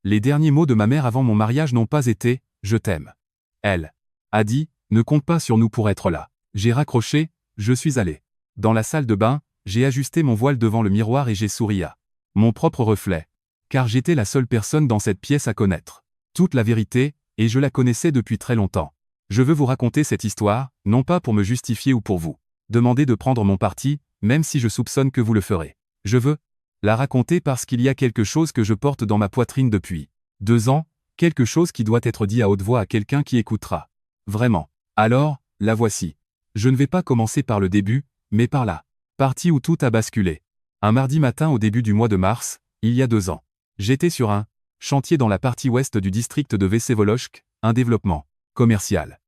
Les derniers mots de ma mère avant mon mariage n'ont pas été « je t'aime ». Elle a dit « ne compte pas sur nous pour être là ». J'ai raccroché, je suis allé. Dans la salle de bain, j'ai ajusté mon voile devant le miroir et j'ai souri à mon propre reflet. Car j'étais la seule personne dans cette pièce à connaître toute la vérité, et je la connaissais depuis très longtemps. Je veux vous raconter cette histoire, non pas pour me justifier ou pour vous demander de prendre mon parti, même si je soupçonne que vous le ferez. Je veux la raconter parce qu'il y a quelque chose que je porte dans ma poitrine depuis 2 ans, quelque chose qui doit être dit à haute voix à quelqu'un qui écoutera. Vraiment. Alors, la voici. Je ne vais pas commencer par le début, mais par la partie où tout a basculé. Un mardi matin au début du mois de mars, il y a 2 ans. J'étais sur un chantier dans la partie ouest du district de Vsevolojsk, un développement commercial.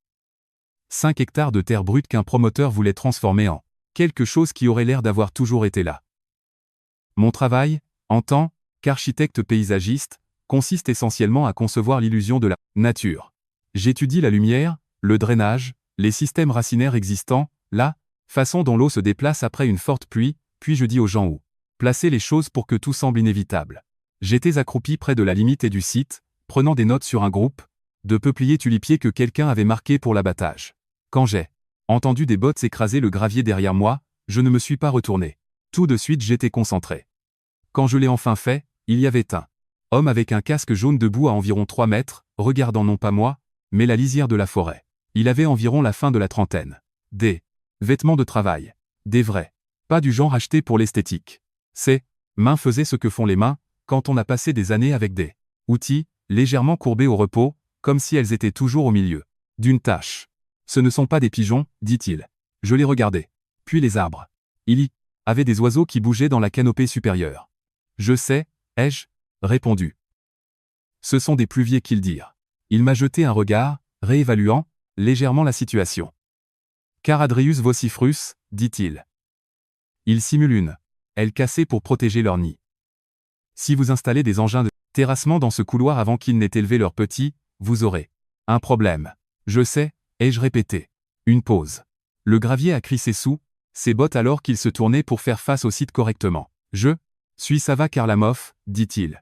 5 hectares de terre brute qu'un promoteur voulait transformer en quelque chose qui aurait l'air d'avoir toujours été là. Mon travail, en tant qu'architecte paysagiste, consiste essentiellement à concevoir l'illusion de la nature. J'étudie la lumière, le drainage, les systèmes racinaires existants, la façon dont l'eau se déplace après une forte pluie, puis je dis aux gens où placer les choses pour que tout semble inévitable. J'étais accroupi près de la limite et du site, prenant des notes sur un groupe de peupliers tulipiers que quelqu'un avait marqué pour l'abattage. Quand j'ai entendu des bottes écraser le gravier derrière moi, je ne me suis pas retourné. Tout de suite j'étais concentré. Quand je l'ai enfin fait, il y avait un homme avec un casque jaune debout à environ 3 mètres, regardant non pas moi, mais la lisière de la forêt. Il avait environ la fin de la trentaine. Des vêtements de travail. Des vrais. Pas du genre acheté pour l'esthétique. Ses mains faisaient ce que font les mains, quand on a passé des années avec des outils, légèrement courbés au repos, comme si elles étaient toujours au milieu d'une tâche. Ce ne sont pas des pigeons, dit-il. Je les regardais. Puis les arbres. Il y avait des oiseaux qui bougeaient dans la canopée supérieure. Je sais, ai-je répondu. Ce sont des pluviers qu'ils dirent. Il m'a jeté un regard, réévaluant légèrement la situation. Caradrius vocifrus, dit-il. Ils simulent une aile cassée pour protéger leur nid. Si vous installez des engins de terrassement dans ce couloir avant qu'ils n'aient élevé leurs petits, vous aurez un problème. Je sais, ai-je répété. Une pause. Le gravier a crissé sous ses bottes alors qu'il se tournait pour faire face au site correctement. Je suis Sava Karlamov, dit-il.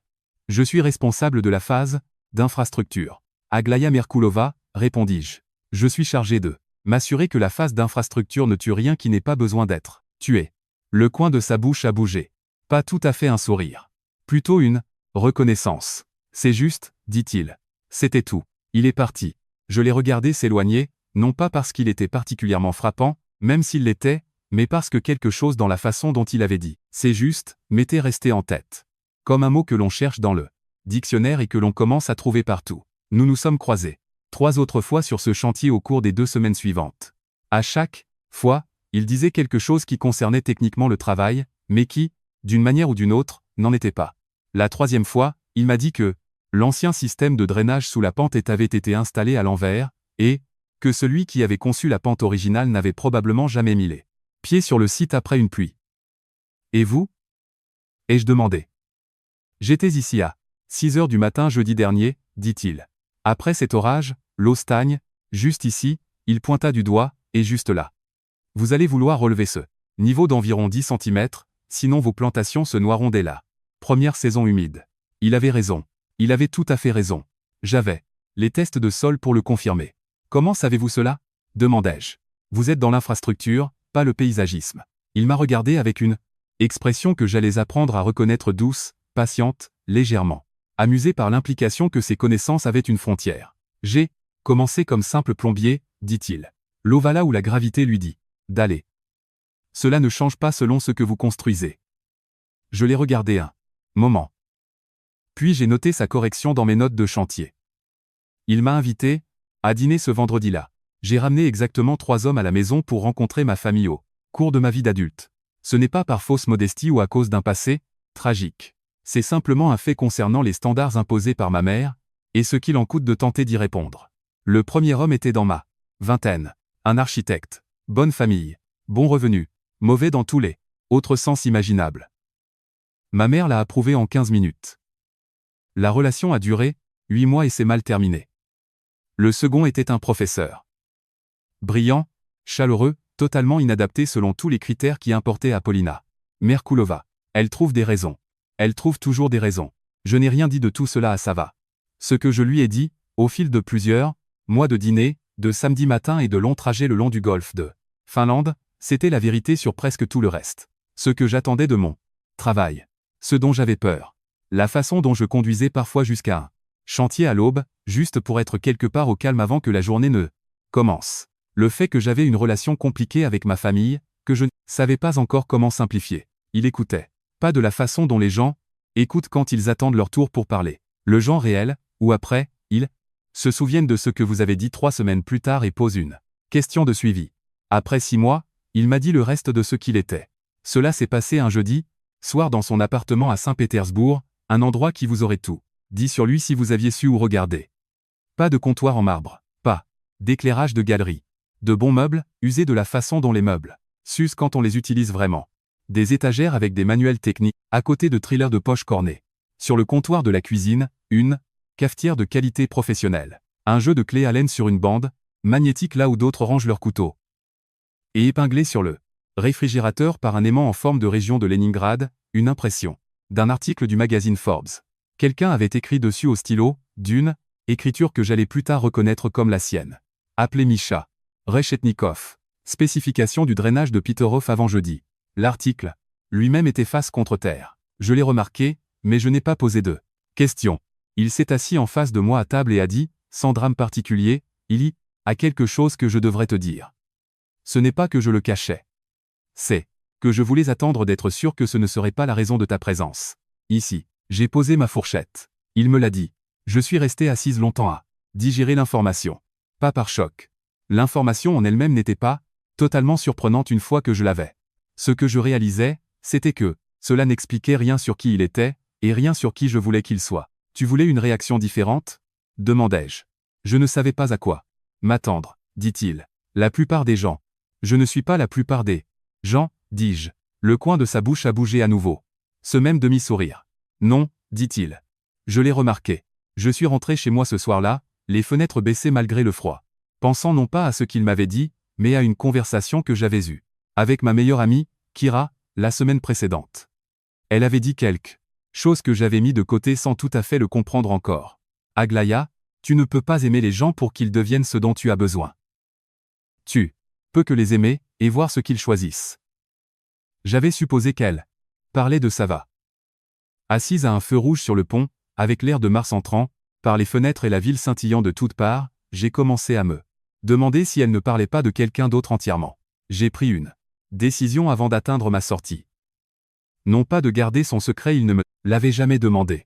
Je suis responsable de la phase d'infrastructure. Aglaya Merkulova, répondis-je. Je suis chargé de m'assurer que la phase d'infrastructure ne tue rien qui n'ait pas besoin d'être tué. Le coin de sa bouche a bougé. Pas tout à fait un sourire. Plutôt une reconnaissance. C'est juste, dit-il. C'était tout. Il est parti. Je l'ai regardé s'éloigner, non pas parce qu'il était particulièrement frappant, même s'il l'était, mais parce que quelque chose dans la façon dont il avait dit « c'est juste » m'était resté en tête. Comme un mot que l'on cherche dans le dictionnaire et que l'on commence à trouver partout. Nous nous sommes croisés 3 autres fois sur ce chantier au cours des 2 semaines suivantes. À chaque fois, il disait quelque chose qui concernait techniquement le travail, mais qui, d'une manière ou d'une autre, n'en était pas. La 3e fois, il m'a dit que l'ancien système de drainage sous la pente avait été installé à l'envers, et que celui qui avait conçu la pente originale n'avait probablement jamais mis les pieds sur le site après une pluie. Et vous ? Ai-je demandé. J'étais ici à 6 heures du matin jeudi dernier, dit-il. Après cet orage, l'eau stagne, juste ici, il pointa du doigt, et juste là. Vous allez vouloir relever ce niveau d'environ 10 cm, sinon vos plantations se noieront dès la première saison humide. Il avait raison. Il avait tout à fait raison. J'avais les tests de sol pour le confirmer. Comment savez-vous cela ? Demandai-je. Vous êtes dans l'infrastructure, pas le paysagisme. Il m'a regardé avec une expression que j'allais apprendre à reconnaître douce, patiente, légèrement amusé par l'implication que ses connaissances avaient une frontière. J'ai commencé comme simple plombier, dit-il. L'eau va là où la gravité lui dit d'aller. Cela ne change pas selon ce que vous construisez. Je l'ai regardé un moment. Puis j'ai noté sa correction dans mes notes de chantier. Il m'a invité à dîner ce vendredi-là. J'ai ramené exactement 3 hommes à la maison pour rencontrer ma famille au cours de ma vie d'adulte. Ce n'est pas par fausse modestie ou à cause d'un passé tragique. C'est simplement un fait concernant les standards imposés par ma mère, et ce qu'il en coûte de tenter d'y répondre. Le premier homme était dans ma vingtaine. Un architecte. Bonne famille. Bon revenu. Mauvais dans tous les autres sens imaginables. Ma mère l'a approuvé en 15 minutes. La relation a duré 8 mois et s'est mal terminée. Le second était un professeur. Brillant, chaleureux, totalement inadapté selon tous les critères qui importaient à Paulina Merkulova. Elle trouve des raisons. Elle trouve toujours des raisons. Je n'ai rien dit de tout cela à Sava. Ce que je lui ai dit, au fil de plusieurs mois de dîner, de samedi matin et de longs trajets le long du golfe de Finlande, c'était la vérité sur presque tout le reste. Ce que j'attendais de mon travail. Ce dont j'avais peur. La façon dont je conduisais parfois jusqu'à un chantier à l'aube, juste pour être quelque part au calme avant que la journée ne commence. Le fait que j'avais une relation compliquée avec ma famille, que je ne savais pas encore comment simplifier. Il écoutait. Pas de la façon dont les gens écoutent quand ils attendent leur tour pour parler. Le genre réel, où après, ils se souviennent de ce que vous avez dit 3 semaines plus tard et posent une question de suivi. Après 6 mois, il m'a dit le reste de ce qu'il était. Cela s'est passé un jeudi soir dans son appartement à Saint-Pétersbourg, un endroit qui vous aurait tout dit sur lui si vous aviez su où regarder. Pas de comptoir en marbre, pas d'éclairage de galerie, de bons meubles, usés de la façon dont les meubles s'usent quand on les utilise vraiment. Des étagères avec des manuels techniques, à côté de thrillers de poche cornée. Sur le comptoir de la cuisine, une cafetière de qualité professionnelle. Un jeu de clés Allen sur une bande, magnétique là où d'autres rangent leurs couteaux. Et épinglé sur le réfrigérateur par un aimant en forme de région de Leningrad, une impression d'un article du magazine Forbes. Quelqu'un avait écrit dessus au stylo, d'une écriture que j'allais plus tard reconnaître comme la sienne. Appelé Misha Reshetnikov. Spécification du drainage de Peterhof avant jeudi. L'article lui-même était face contre terre. Je l'ai remarqué, mais je n'ai pas posé de question. Il s'est assis en face de moi à table et a dit, sans drame particulier, il y a quelque chose que je devrais te dire. Ce n'est pas que je le cachais. C'est que je voulais attendre d'être sûr que ce ne serait pas la raison de ta présence. Ici, j'ai posé ma fourchette. Il me l'a dit. Je suis restée assise longtemps à digérer l'information. Pas par choc. L'information en elle-même n'était pas totalement surprenante une fois que je l'avais. Ce que je réalisais, c'était que cela n'expliquait rien sur qui il était, et rien sur qui je voulais qu'il soit. Tu voulais une réaction différente ? Demandai-je. Je ne savais pas à quoi m'attendre, dit-il. La plupart des gens. Je ne suis pas la plupart des gens, dis-je. Le coin de sa bouche a bougé à nouveau. Ce même demi-sourire. Non, dit-il. Je l'ai remarqué. Je suis rentré chez moi ce soir-là, les fenêtres baissées malgré le froid. Pensant non pas à ce qu'il m'avait dit, mais à une conversation que j'avais eue avec ma meilleure amie, Kira, la semaine précédente. Elle avait dit quelque chose que j'avais mis de côté sans tout à fait le comprendre encore. Aglaya, tu ne peux pas aimer les gens pour qu'ils deviennent ce dont tu as besoin. Tu peux que les aimer, et voir ce qu'ils choisissent. J'avais supposé qu'elle parlait de Sava. Assise à un feu rouge sur le pont, avec l'air de Mars entrant, par les fenêtres et la ville scintillant de toutes parts, j'ai commencé à me demander si elle ne parlait pas de quelqu'un d'autre entièrement. J'ai pris une décision avant d'atteindre ma sortie. Non pas de garder son secret, il ne me l'avait jamais demandé.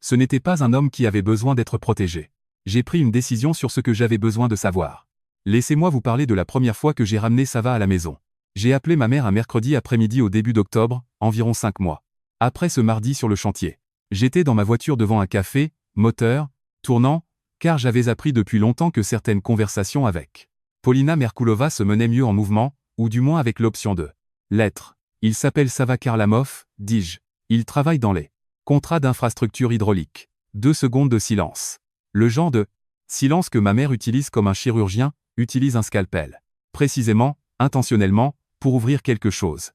Ce n'était pas un homme qui avait besoin d'être protégé. J'ai pris une décision sur ce que j'avais besoin de savoir. Laissez-moi vous parler de la première fois que j'ai ramené Sava à la maison. J'ai appelé ma mère un mercredi après-midi au début d'octobre, environ 5 mois. Après ce mardi sur le chantier. J'étais dans ma voiture devant un café, moteur, tournant, car j'avais appris depuis longtemps que certaines conversations avec Polina Merkulova se menaient mieux en mouvement, ou du moins avec l'option de l'être. Il s'appelle Sava Karlamov, dis-je. Il travaille dans les contrats d'infrastructure hydraulique. 2 secondes de silence. Le genre de silence que ma mère utilise comme un chirurgien utilise un scalpel. Précisément, intentionnellement, pour ouvrir quelque chose.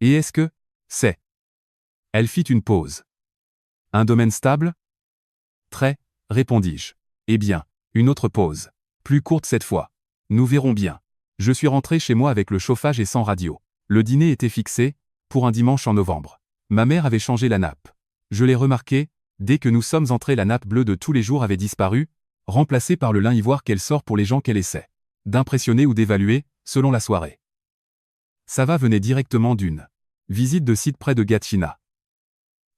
Et est-ce que c'est ? Elle fit une pause. Un domaine stable ? Très, répondis-je. Eh bien, une autre pause. Plus courte cette fois. Nous verrons bien. Je suis rentré chez moi avec le chauffage et sans radio. Le dîner était fixé, pour un dimanche en novembre. Ma mère avait changé la nappe. Je l'ai remarqué, dès que nous sommes entrés la nappe bleue de tous les jours avait disparu, remplacée par le lin ivoire qu'elle sort pour les gens qu'elle essaie d'impressionner ou d'évaluer, selon la soirée. Sava venait directement d'une visite de site près de Gatchina.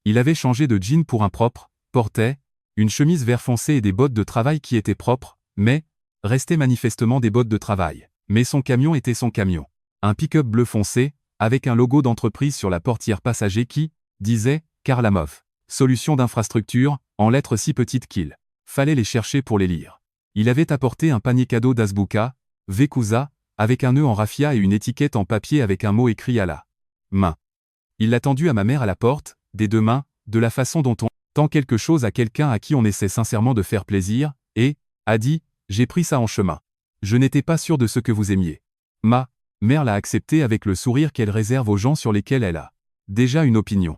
Il avait changé de jean pour un propre, portait une chemise vert foncé et des bottes de travail qui étaient propres, mais restaient manifestement des bottes de travail. Mais son camion était son camion. Un pick-up bleu foncé, avec un logo d'entreprise sur la portière passager qui disait « Karlamov ». Solution d'infrastructure, en lettres si petites qu'il fallait les chercher pour les lire. Il avait apporté un panier cadeau d'Azbuka, Vekusa, avec un nœud en raffia et une étiquette en papier avec un mot écrit à la main. Il l'a tendu à ma mère à la porte, des 2 mains, de la façon dont on tend quelque chose à quelqu'un à qui on essaie sincèrement de faire plaisir, et a dit « J'ai pris ça en chemin. Je n'étais pas sûr de ce que vous aimiez. » Ma mère l'a accepté avec le sourire qu'elle réserve aux gens sur lesquels elle a déjà une opinion.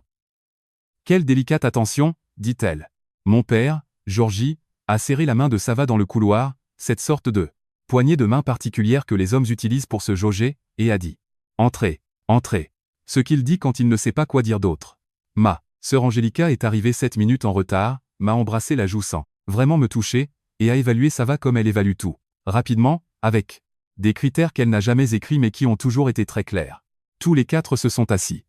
Quelle délicate attention, dit-elle. Mon père, Georgie, a serré la main de Sava dans le couloir, cette sorte de poignée de main particulière que les hommes utilisent pour se jauger, et a dit « Entrez, entrez ». Ce qu'il dit quand il ne sait pas quoi dire d'autre. Ma sœur Angelica est arrivée 7 minutes en retard, m'a embrassé la joue sans vraiment me toucher, et a évalué Sava comme elle évalue tout. Rapidement, avec des critères qu'elle n'a jamais écrits mais qui ont toujours été très clairs. Tous les 4 se sont assis.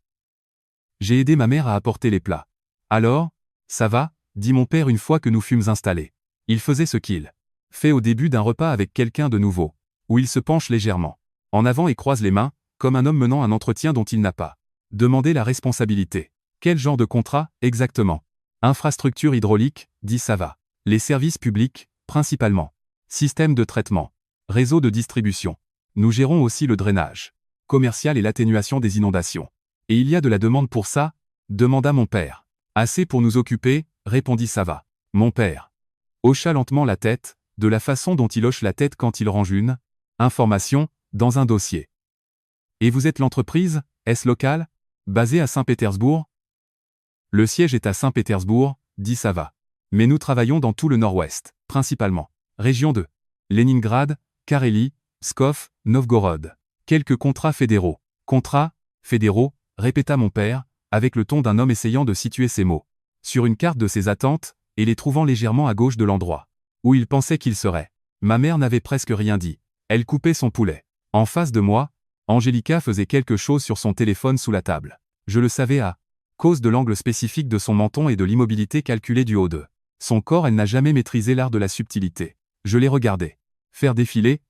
J'ai aidé ma mère à apporter les plats. Alors, ça va, dit mon père une fois que nous fûmes installés. Il faisait ce qu'il fait au début d'un repas avec quelqu'un de nouveau, où il se penche légèrement en avant et croise les mains, comme un homme menant un entretien dont il n'a pas demandé la responsabilité. Quel genre de contrat, exactement? Infrastructure hydraulique, dit Sava. Les services publics, principalement. Système de traitement. Réseau de distribution. Nous gérons aussi le drainage commercial et l'atténuation des inondations. Et il y a de la demande pour ça? Demanda mon père. Assez pour nous occuper, répondit Sava. Mon père hocha lentement la tête, de la façon dont il hoche la tête quand il range une information dans un dossier. Et vous êtes l'entreprise, est-ce local? Basée à Saint-Pétersbourg? Le siège est à Saint-Pétersbourg, dit Sava. Mais nous travaillons dans tout le nord-ouest, principalement. Région de Leningrad, Carélie, Pskov, Novgorod. Quelques contrats fédéraux. Contrats fédéraux, répéta mon père, avec le ton d'un homme essayant de situer ses mots. Sur une carte de ses attentes, et les trouvant légèrement à gauche de l'endroit où il pensait qu'il serait. Ma mère n'avait presque rien dit. Elle coupait son poulet. En face de moi, Angelica faisait quelque chose sur son téléphone sous la table. Je le savais à cause de l'angle spécifique de son menton et de l'immobilité calculée du haut de son corps. Elle n'a jamais maîtrisé l'art de la subtilité. Je l'ai regardée faire défiler,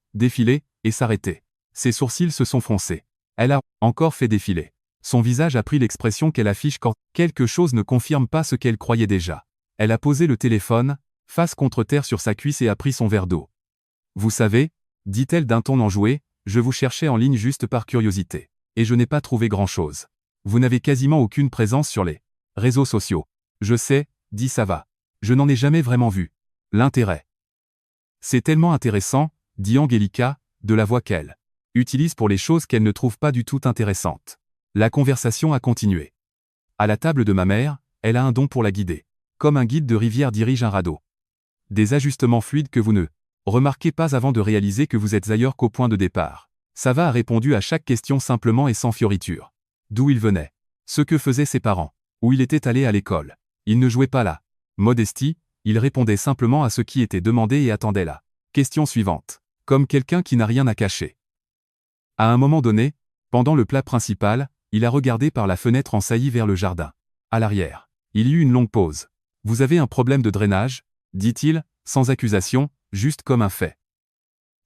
et s'arrêter. Ses sourcils se sont froncés. Elle a encore fait défiler. Son visage a pris l'expression qu'elle affiche quand quelque chose ne confirme pas ce qu'elle croyait déjà. Elle a posé le téléphone, face contre terre sur sa cuisse et a pris son verre d'eau. Vous savez, dit-elle d'un ton enjoué, je vous cherchais en ligne juste par curiosité. Et je n'ai pas trouvé grand-chose. Vous n'avez quasiment aucune présence sur les réseaux sociaux. Je sais, dit Sava. Je n'en ai jamais vraiment vu l'intérêt. C'est tellement intéressant, dit Angelica, de la voix qu'elle utilise pour les choses qu'elle ne trouve pas du tout intéressantes. La conversation a continué. À la table de ma mère, elle a un don pour la guider. Comme un guide de rivière dirige un radeau. Des ajustements fluides que vous ne remarquez pas avant de réaliser que vous êtes ailleurs qu'au point de départ. Sava a répondu à chaque question simplement et sans fioriture. D'où il venait. Ce que faisaient ses parents. Où il était allé à l'école. Il ne jouait pas la modestie, il répondait simplement à ce qui était demandé et attendait la question suivante. Comme quelqu'un qui n'a rien à cacher. À un moment donné, pendant le plat principal, il a regardé par la fenêtre en saillie vers le jardin. À l'arrière. Il y eut une longue pause. Vous avez un problème de drainage, dit-il, sans accusation, juste comme un fait.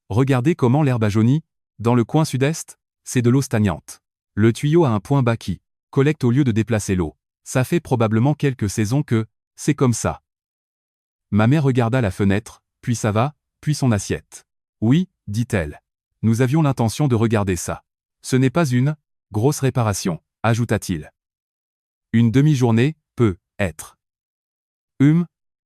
Regardez comment l'herbe a jauni, dans le coin sud-est, c'est de l'eau stagnante. Le tuyau a un point bas qui collecte au lieu de déplacer l'eau. Ça fait probablement quelques saisons que c'est comme ça. Ma mère regarda la fenêtre, puis Sava, puis son assiette. Oui, dit-elle. Nous avions l'intention de regarder ça. Ce n'est pas une grosse réparation, ajouta-t-il. Une demi-journée peut être.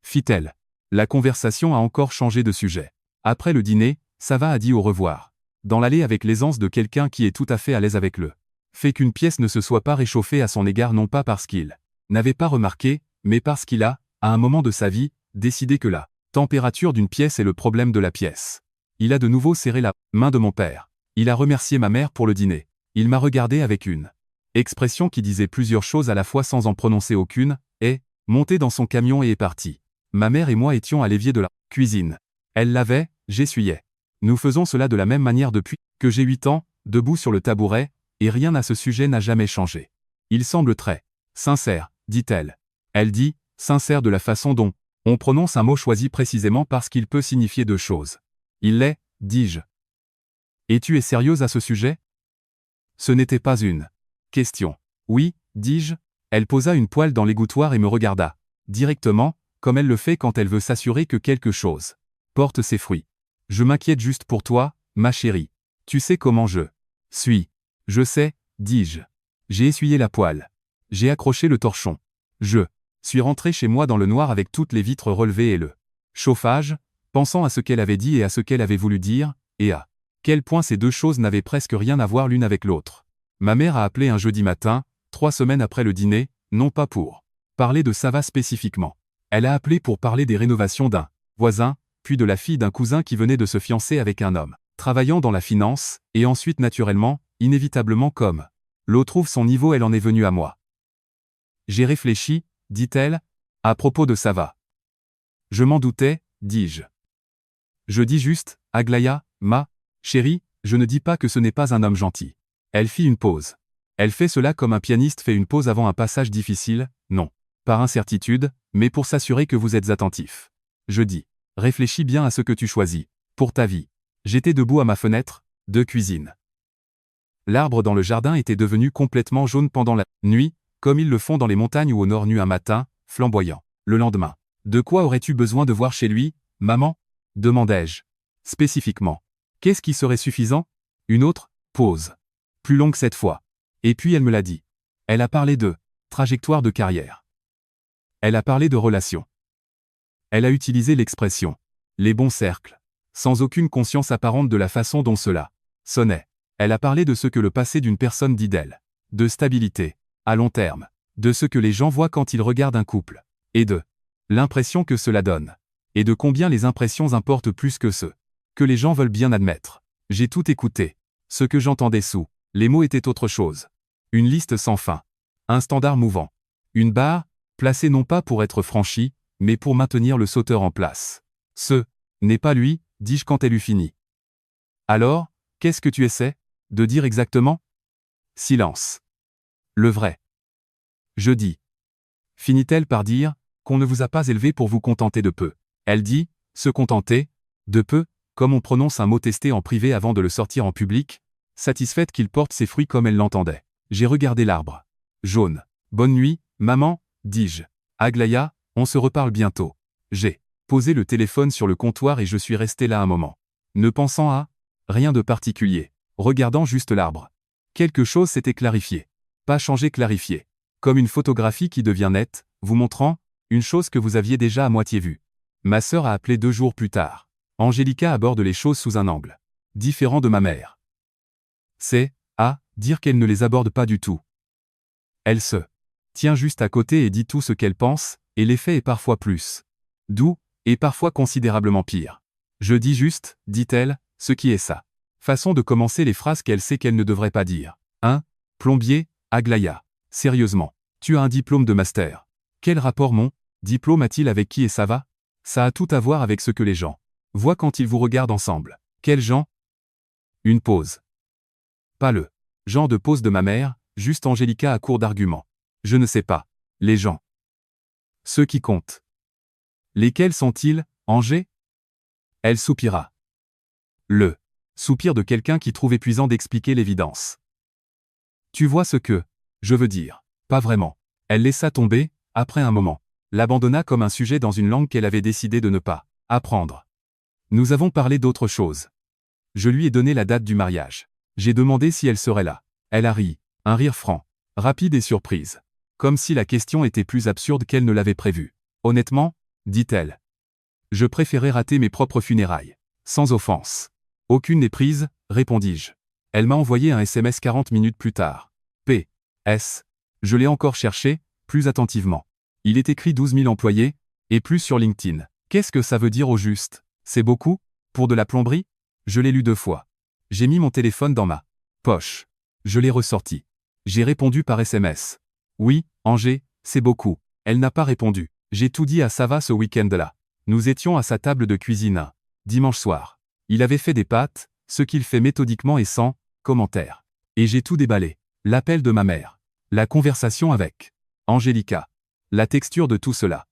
Fit-elle. La conversation a encore changé de sujet. Après le dîner, Sava a dit au revoir. Dans l'allée avec l'aisance de quelqu'un qui est tout à fait à l'aise avec le fait qu'une pièce ne se soit pas réchauffée à son égard non pas parce qu'il n'avait pas remarqué, mais parce qu'il a, à un moment de sa vie, décidé que la température d'une pièce est le problème de la pièce. Il a de nouveau serré la main de mon père. Il a remercié ma mère pour le dîner. Il m'a regardé avec une expression qui disait plusieurs choses à la fois sans en prononcer aucune, et, monté dans son camion et est parti. Ma mère et moi étions à l'évier de la cuisine. Elle lavait, j'essuyais. Nous faisons cela de la même manière depuis que j'ai 8 ans, debout sur le tabouret, et rien à ce sujet n'a jamais changé. Il semble très sincère, dit-elle. Elle dit, sincère de la façon dont on prononce un mot choisi précisément parce qu'il peut signifier 2 choses. Il l'est, dis-je. Et tu es sérieuse à ce sujet? Ce n'était pas une question. Oui, dis-je. Elle posa une poêle dans l'égouttoir et me regarda, directement, comme elle le fait quand elle veut s'assurer que quelque chose porte ses fruits. Je m'inquiète juste pour toi, ma chérie. Tu sais comment je suis. Je sais, dis-je. J'ai essuyé la poêle. J'ai accroché le torchon. Je suis rentré chez moi dans le noir avec toutes les vitres relevées et le chauffage, pensant à ce qu'elle avait dit et à ce qu'elle avait voulu dire, et à quel point ces 2 choses n'avaient presque rien à voir l'une avec l'autre. Ma mère a appelé un jeudi matin, 3 semaines après le dîner, non pas pour Parler de Sava spécifiquement. Elle a appelé pour parler des rénovations d'un voisin, puis de la fille d'un cousin qui venait de se fiancer avec un homme travaillant dans la finance, et ensuite naturellement, inévitablement comme l'autre trouve son niveau, elle en est venue à moi. J'ai réfléchi, dit-elle, à propos de Sava. Je m'en doutais, dis-je. Je dis juste, Aglaya, ma chérie, je ne dis pas que ce n'est pas un homme gentil. Elle fit une pause. Elle fait cela comme un pianiste fait une pause avant un passage difficile, non. Par incertitude, mais pour s'assurer que vous êtes attentif. Je dis, réfléchis bien à ce que tu choisis, pour ta vie. J'étais debout à ma fenêtre, de cuisine. L'arbre dans le jardin était devenu complètement jaune pendant la nuit, comme ils le font dans les montagnes ou au nord nu un matin, flamboyant. Le lendemain. De quoi aurais-tu besoin de voir chez lui, maman ? Demandai-je. Spécifiquement. Qu'est-ce qui serait suffisant ? Une autre pause. Plus longue cette fois. Et puis elle me l'a dit. Elle a parlé de trajectoire de carrière. Elle a parlé de relations. Elle a utilisé l'expression les bons cercles, sans aucune conscience apparente de la façon dont cela sonnait. Elle a parlé de ce que le passé d'une personne dit d'elle, de stabilité, à long terme, de ce que les gens voient quand ils regardent un couple, et de l'impression que cela donne, et de combien les impressions importent plus que ce que les gens veulent bien admettre. J'ai tout écouté. Ce que j'entendais sous les mots était autre chose. Une liste sans fin. Un standard mouvant. Une barre, placée non pas pour être franchie, mais pour maintenir le sauteur en place. Ce n'est pas lui, dis-je quand elle eut fini. Alors, qu'est-ce que tu essaies de dire exactement ? Silence. Le vrai. Je dis. Finit-elle par dire qu'on ne vous a pas élevé pour vous contenter de peu. Elle dit, se contenter de peu, comme on prononce un mot testé en privé avant de le sortir en public, satisfaite qu'il porte ses fruits comme elle l'entendait. J'ai regardé l'arbre. Jaune. Bonne nuit, maman, dis-je. Aglaya, on se reparle bientôt. J'ai posé le téléphone sur le comptoir et je suis resté là un moment. Ne pensant à rien de particulier. Regardant juste l'arbre. Quelque chose s'était clarifié. Pas changé, clarifié. Comme une photographie qui devient nette, vous montrant une chose que vous aviez déjà à moitié vue. Ma sœur a appelé 2 jours plus tard. Angélica aborde les choses sous un angle différent de ma mère. C'est à dire qu'elle ne les aborde pas du tout. Elle se tient juste à côté et dit tout ce qu'elle pense, et l'effet est parfois plus doux, et parfois considérablement pire. Je dis juste, dit-elle, ce qui est sa façon de commencer les phrases qu'elle sait qu'elle ne devrait pas dire. Plombier, Aglaya. Sérieusement, tu as un diplôme de master. Quel rapport mon diplôme a-t-il avec qui et ça va ? Ça a tout à voir avec ce que les gens voient quand ils vous regardent ensemble. Quels gens ? Une pause. Pas le genre de pause de ma mère, juste Angélica à court d'arguments. Je ne sais pas. Les gens. Ceux qui comptent. Lesquels sont-ils, Angé ? Elle soupira. Le soupir de quelqu'un qui trouve épuisant d'expliquer l'évidence. Tu vois ce que je veux dire. Pas vraiment. Elle laissa tomber, après un moment. L'abandonna comme un sujet dans une langue qu'elle avait décidé de ne pas apprendre. Nous avons parlé d'autre chose. Je lui ai donné la date du mariage. J'ai demandé si elle serait là. Elle a ri, un rire franc, rapide et surprise. Comme si la question était plus absurde qu'elle ne l'avait prévu. Honnêtement, dit-elle. Je préférais rater mes propres funérailles. Sans offense. Aucune n'est prise, répondis-je. Elle m'a envoyé un SMS 40 minutes plus tard. P.S. Je l'ai encore cherché, plus attentivement. Il est écrit 12 000 employés, et plus sur LinkedIn. Qu'est-ce que ça veut dire au juste ? C'est beaucoup ? Pour de la plomberie ? Je l'ai lu 2 fois. J'ai mis mon téléphone dans ma poche. Je l'ai ressorti. J'ai répondu par SMS. Oui, Angé, c'est beaucoup. Elle n'a pas répondu. J'ai tout dit à Sava ce week-end-là. Nous étions à sa table de cuisine un dimanche soir. Il avait fait des pâtes, ce qu'il fait méthodiquement et sans commentaire. Et j'ai tout déballé. L'appel de ma mère. La conversation avec Angélica. La texture de tout cela.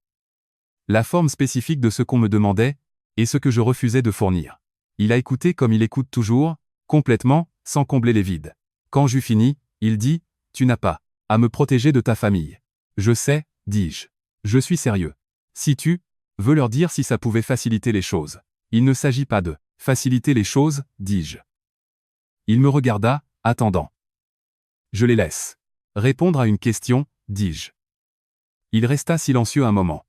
La forme spécifique de ce qu'on me demandait, et ce que je refusais de fournir. Il a écouté comme il écoute toujours, complètement, sans combler les vides. Quand j'eus fini, il dit, « Tu n'as pas à me protéger de ta famille. » Je sais, dis-je. Je suis sérieux. Si tu veux leur dire si ça pouvait faciliter les choses. Il ne s'agit pas de faciliter les choses, dis-je. Il me regarda, attendant. Je les laisse répondre à une question, dis-je. Il resta silencieux un moment.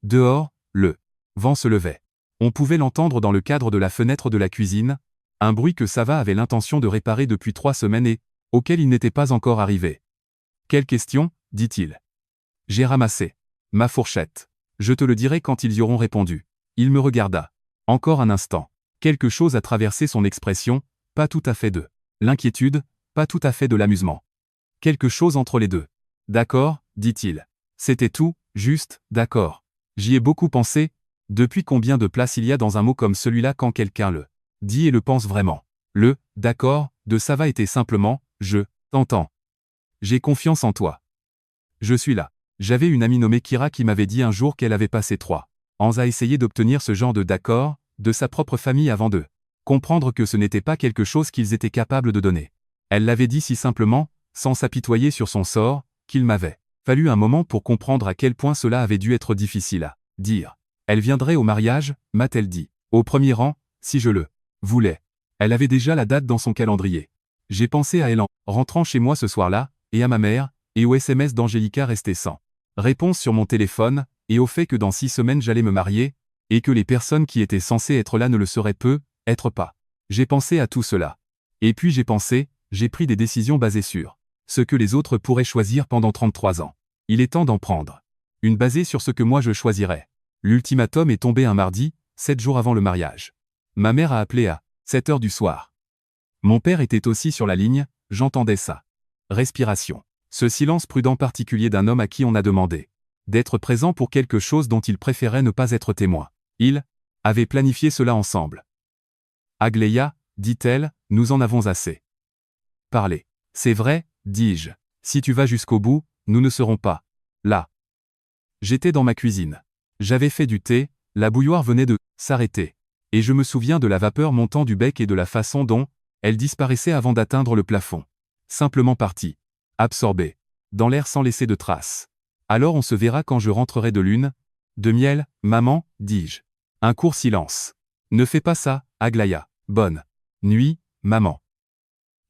Dehors, le vent se levait. On pouvait l'entendre dans le cadre de la fenêtre de la cuisine, un bruit que Sava avait l'intention de réparer depuis 3 semaines et auquel il n'était pas encore arrivé. Quelle question, dit-il. J'ai ramassé ma fourchette. Je te le dirai quand ils y auront répondu. Il me regarda. Encore un instant. Quelque chose a traversé son expression, pas tout à fait de l'inquiétude, pas tout à fait de l'amusement. Quelque chose entre les deux. D'accord, dit-il. C'était tout, juste, d'accord. J'y ai beaucoup pensé. Depuis combien de place il y a dans un mot comme celui-là quand quelqu'un le dit et le pense vraiment. Le « d'accord » de ça va était simplement « je t'entends. J'ai confiance en toi. Je suis là. » J'avais une amie nommée Kira qui m'avait dit un jour qu'elle avait passé 3 ans à essayer d'obtenir ce genre de d'accord de sa propre famille avant de comprendre que ce n'était pas quelque chose qu'ils étaient capables de donner. Elle l'avait dit si simplement, sans s'apitoyer sur son sort, qu'il m'avait fallu un moment pour comprendre à quel point cela avait dû être difficile à dire. Elle viendrait au mariage, m'a-t-elle dit. Au premier rang, si je le voulais. Elle avait déjà la date dans son calendrier. J'ai pensé à elle en rentrant chez moi ce soir-là, et à ma mère, et au SMS d'Angélica resté sans réponse sur mon téléphone, et au fait que dans 6 semaines j'allais me marier, et que les personnes qui étaient censées être là ne le seraient être pas. J'ai pensé à tout cela. Et puis j'ai pris des décisions basées sur ce que les autres pourraient choisir pendant 33 ans. Il est temps d'en prendre une basée sur ce que moi je choisirais. L'ultimatum est tombé un mardi, 7 jours avant le mariage. Ma mère a appelé à 7 heures du soir. Mon père était aussi sur la ligne, j'entendais sa respiration. Ce silence prudent particulier d'un homme à qui on a demandé d'être présent pour quelque chose dont il préférait ne pas être témoin. Ils avaient planifié cela ensemble. Aglaïa, dit-elle, nous en avons assez parlé. C'est vrai, dis-je. Si tu vas jusqu'au bout, nous ne serons pas là. J'étais dans ma cuisine. J'avais fait du thé, la bouilloire venait de s'arrêter. Et je me souviens de la vapeur montant du bec et de la façon dont elle disparaissait avant d'atteindre le plafond. Simplement partie. Absorbée. Dans l'air sans laisser de traces. Alors on se verra quand je rentrerai de lune. De miel, maman, dis-je. Un court silence. Ne fais pas ça, Aglaïa. Bonne nuit, maman.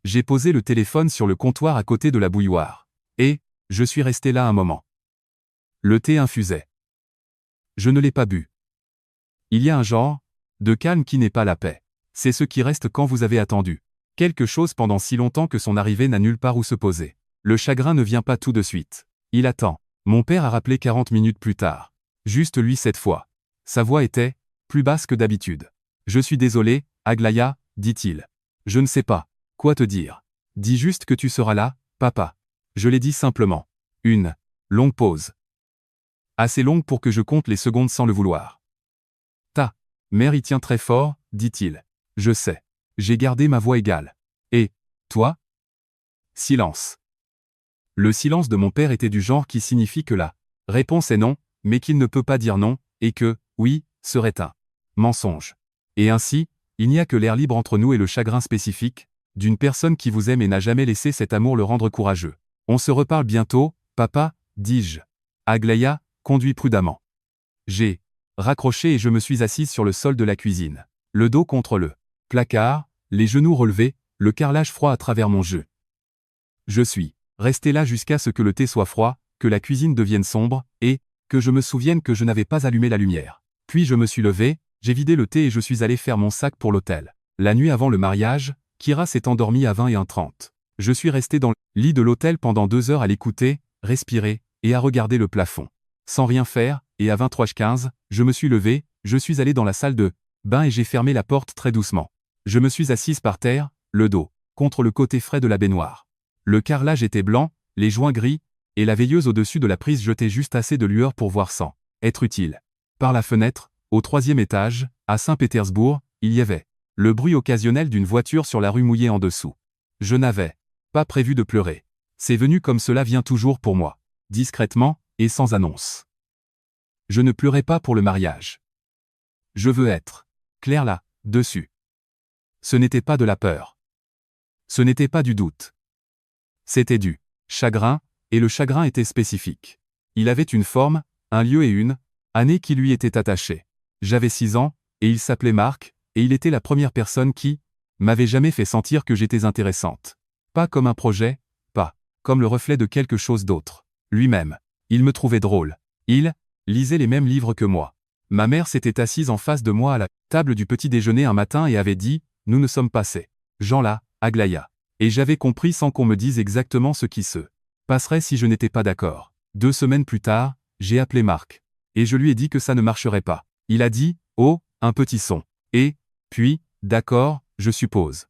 J'ai posé le téléphone sur le comptoir à côté de la bouilloire. Et, je suis resté là un moment. Le thé infusait. Je ne l'ai pas bu. Il y a un genre de calme qui n'est pas la paix. C'est ce qui reste quand vous avez attendu quelque chose pendant si longtemps que son arrivée n'a nulle part où se poser. Le chagrin ne vient pas tout de suite. Il attend. Mon père a rappelé 40 minutes plus tard. Juste lui cette fois. Sa voix était plus basse que d'habitude. Je suis désolé, Aglaïa, dit-il. Je ne sais pas quoi te dire. Dis juste que tu seras là, papa. Je l'ai dit simplement. Une longue pause. Assez longue pour que je compte les secondes sans le vouloir. Ta mère y tient très fort, dit-il. Je sais. J'ai gardé ma voix égale. Et, toi? Silence. Le silence de mon père était du genre qui signifie que la réponse est non, mais qu'il ne peut pas dire non, et que, oui, serait un mensonge. Et ainsi, il n'y a que l'air libre entre nous et le chagrin spécifique d'une personne qui vous aime et n'a jamais laissé cet amour le rendre courageux. On se reparle bientôt, papa, dis-je. Aglaïa, conduis prudemment. J'ai raccroché et je me suis assise sur le sol de la cuisine. Le dos contre le placard, les genoux relevés, le carrelage froid à travers mon jeu. Je suis resté là jusqu'à ce que le thé soit froid, que la cuisine devienne sombre, et que je me souvienne que je n'avais pas allumé la lumière. Puis je me suis levé, j'ai vidé le thé et je suis allé faire mon sac pour l'hôtel. La nuit avant le mariage, Kira s'est endormie à 21h30. Je suis resté dans le lit de l'hôtel pendant 2 heures à l'écouter, respirer, et à regarder le plafond. Sans rien faire, et à 23h15, je me suis levé, je suis allé dans la salle de bain et j'ai fermé la porte très doucement. Je me suis assise par terre, le dos contre le côté frais de la baignoire. Le carrelage était blanc, les joints gris, et la veilleuse au-dessus de la prise jetait juste assez de lueur pour voir sans être utile. Par la fenêtre, au 3e étage, à Saint-Pétersbourg, il y avait le bruit occasionnel d'une voiture sur la rue mouillée en dessous. Je n'avais pas prévu de pleurer. C'est venu comme cela vient toujours pour moi, discrètement, et sans annonce. Je ne pleurais pas pour le mariage. Je veux être clair là, dessus. Ce n'était pas de la peur. Ce n'était pas du doute. C'était du chagrin, et le chagrin était spécifique. Il avait une forme, un lieu et une année qui lui étaient attachés. J'avais 6 ans, et il s'appelait Marc, et il était la première personne qui m'avait jamais fait sentir que j'étais intéressante. Pas comme un projet, pas comme le reflet de quelque chose d'autre. Lui-même. Il me trouvait drôle. Il lisait les mêmes livres que moi. Ma mère s'était assise en face de moi à la table du petit déjeuner un matin et avait dit « Nous ne sommes pas ces gens-là, Aglaïa ». Et j'avais compris sans qu'on me dise exactement ce qui se passerait si je n'étais pas d'accord. 2 semaines plus tard, j'ai appelé Marc. Et je lui ai dit que ça ne marcherait pas. Il a dit, oh, un petit son. Et, puis, d'accord, je suppose.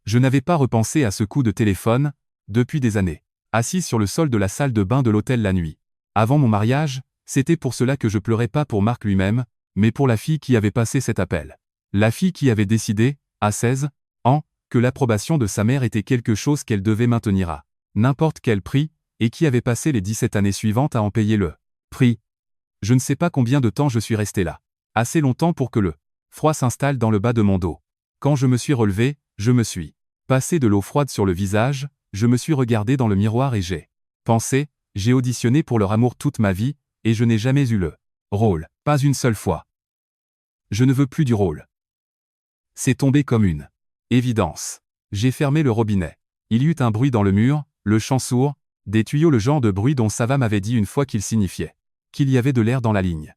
Je n'avais pas repensé à ce coup de téléphone, depuis des années. Assis sur le sol de la salle de bain de l'hôtel la nuit. Avant mon mariage, c'était pour cela que je pleurais pas pour Marc lui-même, mais pour la fille qui avait passé cet appel. La fille qui avait décidé, à 16 ans, que l'approbation de sa mère était quelque chose qu'elle devait maintenir à n'importe quel prix, et qui avait passé les 17 années suivantes à en payer le prix. Je ne sais pas combien de temps je suis resté là. Assez longtemps pour que le froid s'installe dans le bas de mon dos. Quand je me suis relevé, je me suis passé de l'eau froide sur le visage, je me suis regardé dans le miroir et j'ai pensé, j'ai auditionné pour leur amour toute ma vie, et je n'ai jamais eu le rôle, pas une seule fois. Je ne veux plus du rôle. C'est tombé comme une évidence. J'ai fermé le robinet. Il y eut un bruit dans le mur, le chant sourd, des tuyaux, le genre de bruit dont Sava m'avait dit une fois qu'il signifiait qu'il y avait de l'air dans la ligne.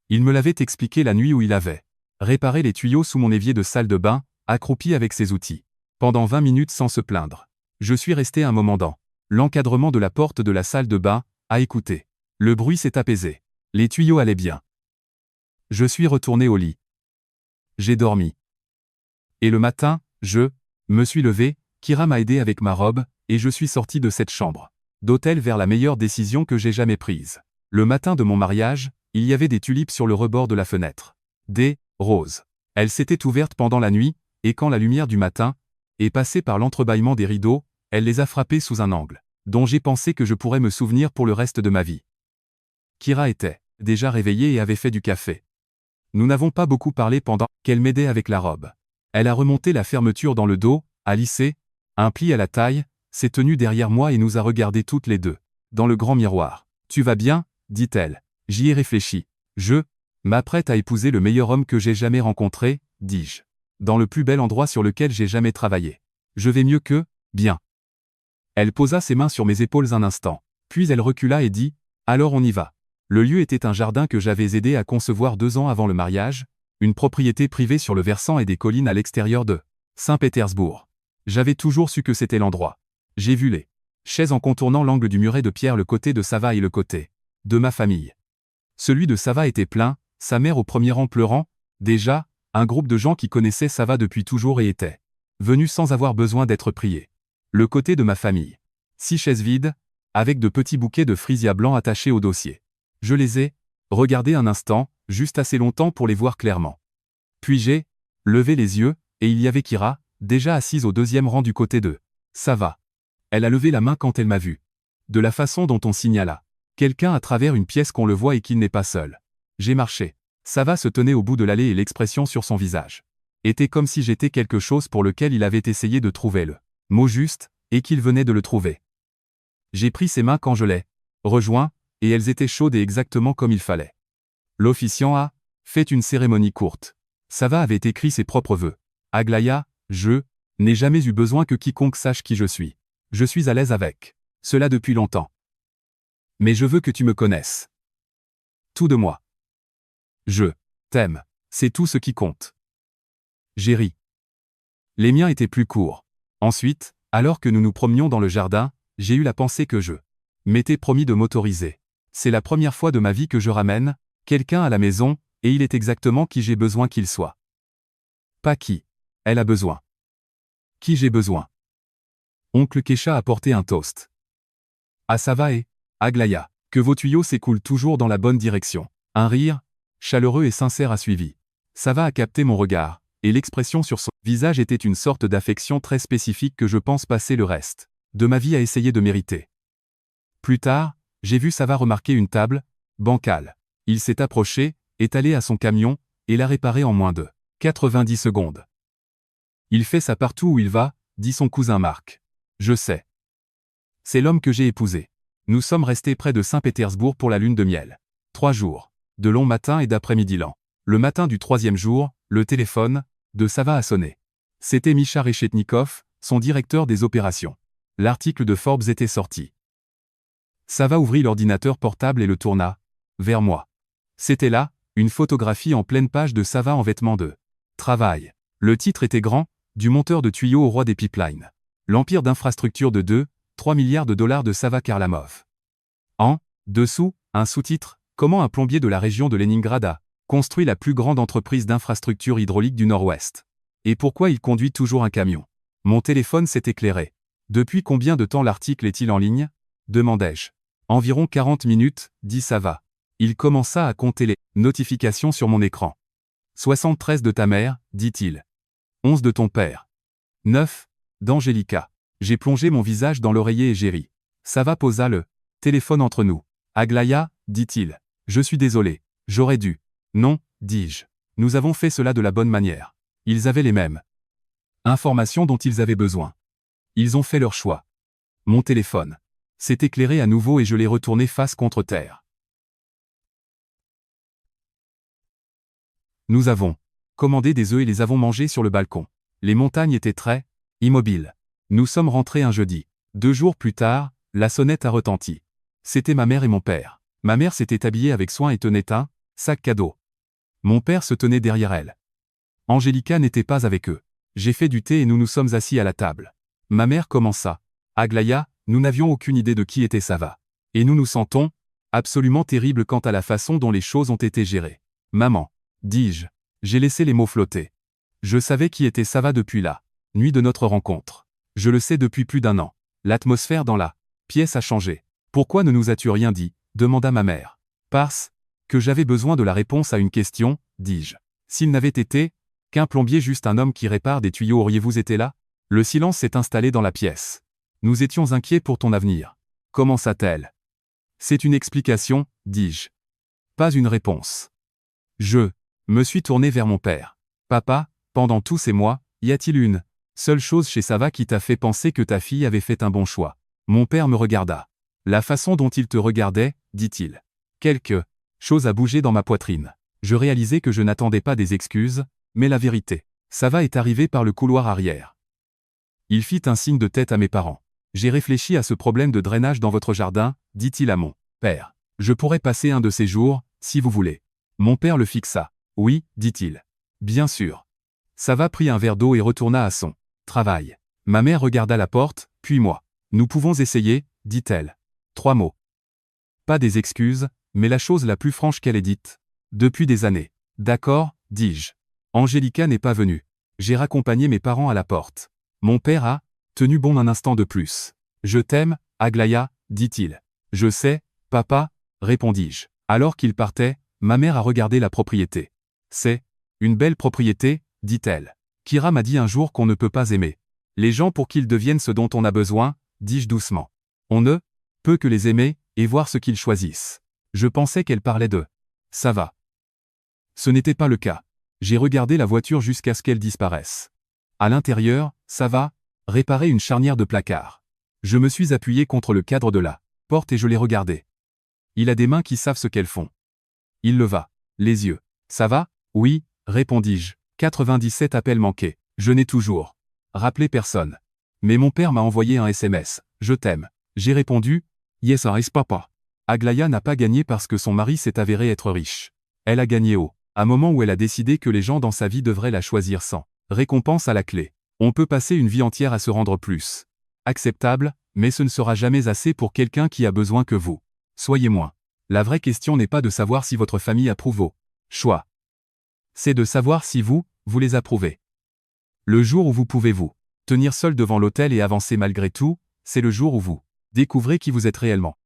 Il me l'avait expliqué la nuit où il avait réparé les tuyaux sous mon évier de salle de bain, accroupi avec ses outils. Pendant 20 minutes sans se plaindre. Je suis resté un moment dans l'encadrement de la porte de la salle de bain, à écouter. Le bruit s'est apaisé. Les tuyaux allaient bien. Je suis retourné au lit. J'ai dormi. Et le matin, je me suis levé, Kira m'a aidé avec ma robe, et je suis sorti de cette chambre d'hôtel vers la meilleure décision que j'ai jamais prise. Le matin de mon mariage, il y avait des tulipes sur le rebord de la fenêtre. Des roses. Elles s'étaient ouvertes pendant la nuit, et quand la lumière du matin est passée par l'entrebâillement des rideaux, elle les a frappées sous un angle, dont j'ai pensé que je pourrais me souvenir pour le reste de ma vie. Kira était déjà réveillée et avait fait du café. Nous n'avons pas beaucoup parlé pendant qu'elle m'aidait avec la robe. Elle a remonté la fermeture dans le dos, a lissé un pli à la taille, s'est tenue derrière moi et nous a regardés toutes les deux, dans le grand miroir. « Tu vas bien ?» dit-elle. J'y ai réfléchi. Je m'apprête à épouser le meilleur homme que j'ai jamais rencontré, dis-je. Dans le plus bel endroit sur lequel j'ai jamais travaillé. Je vais mieux que bien. Elle posa ses mains sur mes épaules un instant. Puis elle recula et dit, « Alors on y va. » Le lieu était un jardin que j'avais aidé à concevoir 2 ans avant le mariage, une propriété privée sur le versant et des collines à l'extérieur de Saint-Pétersbourg. J'avais toujours su que c'était l'endroit. J'ai vu les chaises en contournant l'angle du muret de pierre, le côté de Sava et le côté de ma famille. Celui de Sava était plein, sa mère au premier rang pleurant, déjà, un groupe de gens qui connaissaient Sava depuis toujours et étaient venus sans avoir besoin d'être priés. Le côté de ma famille. 6 chaises vides, avec de petits bouquets de frisia blancs attachés au dossier. Je les ai regardés un instant, juste assez longtemps pour les voir clairement. Puis j'ai levé les yeux, et il y avait Kira, déjà assise au 2e rang du côté de Sava. Elle a levé la main quand elle m'a vu. De la façon dont on signala quelqu'un à travers une pièce qu'on le voit et qu'il n'est pas seul. J'ai marché. Sava se tenait au bout de l'allée et l'expression sur son visage était comme si j'étais quelque chose pour lequel il avait essayé de trouver le mot juste, et qu'il venait de le trouver. J'ai pris ses mains quand je l'ai rejoint, et elles étaient chaudes et exactement comme il fallait. L'officiant a fait une cérémonie courte. Sava avait écrit ses propres vœux. Aglaya, je n'ai jamais eu besoin que quiconque sache qui je suis. Je suis à l'aise avec cela depuis longtemps. Mais je veux que tu me connaisses. Tout de moi. Je t'aime. C'est tout ce qui compte. J'ai ri. Les miens étaient plus courts. Ensuite, alors que nous nous promenions dans le jardin, j'ai eu la pensée que je m'étais promis de m'autoriser. C'est la première fois de ma vie que je ramène quelqu'un à la maison, et il est exactement qui j'ai besoin qu'il soit. Pas qui elle a besoin. Qui j'ai besoin. Oncle Kesha a porté un toast. À Sava et Aglaya, que vos tuyaux s'écoulent toujours dans la bonne direction. Un rire chaleureux et sincère a suivi. Sava a capté mon regard, et l'expression sur son visage était une sorte d'affection très spécifique que je pense passer le reste de ma vie à essayer de mériter. Plus tard, j'ai vu Sava remarquer une table bancale. Il s'est approché, est allé à son camion, et l'a réparé en moins de 90 secondes. Il fait ça partout où il va, dit son cousin Marc. Je sais. C'est l'homme que j'ai épousé. Nous sommes restés près de Saint-Pétersbourg pour la lune de miel. 3 jours. De longs matins et d'après-midi lents. Le matin du 3e jour, le téléphone de Sava a sonné. C'était Misha Reshetnikov, son directeur des opérations. L'article de Forbes était sorti. Sava ouvrit l'ordinateur portable et le tourna vers moi. C'était là, une photographie en pleine page de Sava en vêtements de travail. Le titre était grand, du monteur de tuyaux au roi des pipelines. L'empire d'infrastructure de 2,3 milliards de dollars de Sava Karlamov. En dessous, un sous-titre, comment un plombier de la région de Leningrad a construit la plus grande entreprise d'infrastructure hydraulique du Nord-Ouest. Et pourquoi il conduit toujours un camion? Mon téléphone s'est éclairé. Depuis combien de temps l'article est-il en ligne? Demandai-je. Environ 40 minutes, dit Sava. Il commença à compter les notifications sur mon écran. 73 de ta mère, dit-il. 11 de ton père. 9 d'Angelica. J'ai plongé mon visage dans l'oreiller et j'ai ri. Sava posa le téléphone entre nous. Aglaya, dit-il. Je suis désolé. J'aurais dû. Non, dis-je. Nous avons fait cela de la bonne manière. Ils avaient les mêmes informations dont ils avaient besoin. Ils ont fait leur choix. Mon téléphone s'est éclairé à nouveau et je l'ai retourné face contre terre. Nous avons commandé des œufs et les avons mangés sur le balcon. Les montagnes étaient très immobiles. Nous sommes rentrés un jeudi. 2 jours plus tard, la sonnette a retenti. C'était ma mère et mon père. Ma mère s'était habillée avec soin et tenait un sac cadeau. Mon père se tenait derrière elle. Angelica n'était pas avec eux. J'ai fait du thé et nous nous sommes assis à la table. Ma mère commença. Aglaya, nous n'avions aucune idée de qui était Sava. Et nous nous sentons absolument terribles quant à la façon dont les choses ont été gérées. Maman, dis-je. J'ai laissé les mots flotter. Je savais qui était Sava depuis la nuit de notre rencontre. Je le sais depuis plus d'1 an. L'atmosphère dans la pièce a changé. Pourquoi ne nous as-tu rien dit? Demanda ma mère. Parce que j'avais besoin de la réponse à une question, dis-je. S'il n'avait été qu'un plombier, juste un homme qui répare des tuyaux, auriez-vous été là? Le silence s'est installé dans la pièce. Nous étions inquiets pour ton avenir. Commença-t-elle. C'est une explication, dis-je. Pas une réponse. Je me suis tourné vers mon père. Papa, pendant tous ces mois, y a-t-il une seule chose chez Sava qui t'a fait penser que ta fille avait fait un bon choix? Mon père me regarda. La façon dont il te regardait, dit-il. Quelque chose a bougé dans ma poitrine. Je réalisais que je n'attendais pas des excuses, mais la vérité. Sava est arrivé par le couloir arrière. Il fit un signe de tête à mes parents. J'ai réfléchi à ce problème de drainage dans votre jardin, dit-il à mon père. Je pourrais passer un de ces jours, si vous voulez. Mon père le fixa. Oui, dit-il. Bien sûr. Sava prit un verre d'eau et retourna à son travail. Ma mère regarda la porte, puis moi. Nous pouvons essayer, dit-elle. 3 mots. Pas des excuses, mais la chose la plus franche qu'elle ait dite. Depuis des années. D'accord, dis-je. Angelica n'est pas venue. J'ai raccompagné mes parents à la porte. Mon père a tenu bon un instant de plus. Je t'aime, Aglaya, dit-il. Je sais, papa, répondis-je. Alors qu'il partait, ma mère a regardé la propriété. C'est une belle propriété, dit-elle. Kira m'a dit un jour qu'on ne peut pas aimer les gens pour qu'ils deviennent ce dont on a besoin, dis-je doucement. On ne peut que les aimer et voir ce qu'ils choisissent. Je pensais qu'elle parlait de Sava. Ce n'était pas le cas. J'ai regardé la voiture jusqu'à ce qu'elle disparaisse. À l'intérieur, Sava réparait une charnière de placard. Je me suis appuyé contre le cadre de la porte et je l'ai regardé. Il a des mains qui savent ce qu'elles font. Il leva les yeux. Ça va? Oui, répondis-je. 97 appels manqués. Je n'ai toujours rappelé personne. Mais mon père m'a envoyé un SMS. Je t'aime. J'ai répondu. Yes, I papa. Aglaya n'a pas gagné parce que son mari s'est avéré être riche. Elle a gagné au moment où elle a décidé que les gens dans sa vie devraient la choisir sans récompense à la clé. On peut passer une vie entière à se rendre plus acceptable, mais ce ne sera jamais assez pour quelqu'un qui a besoin que vous soyez moins. La vraie question n'est pas de savoir si votre famille approuve vos choix. C'est de savoir si vous les approuvez. Le jour où vous pouvez vous tenir seul devant l'autel et avancer malgré tout, c'est le jour où vous découvrez qui vous êtes réellement.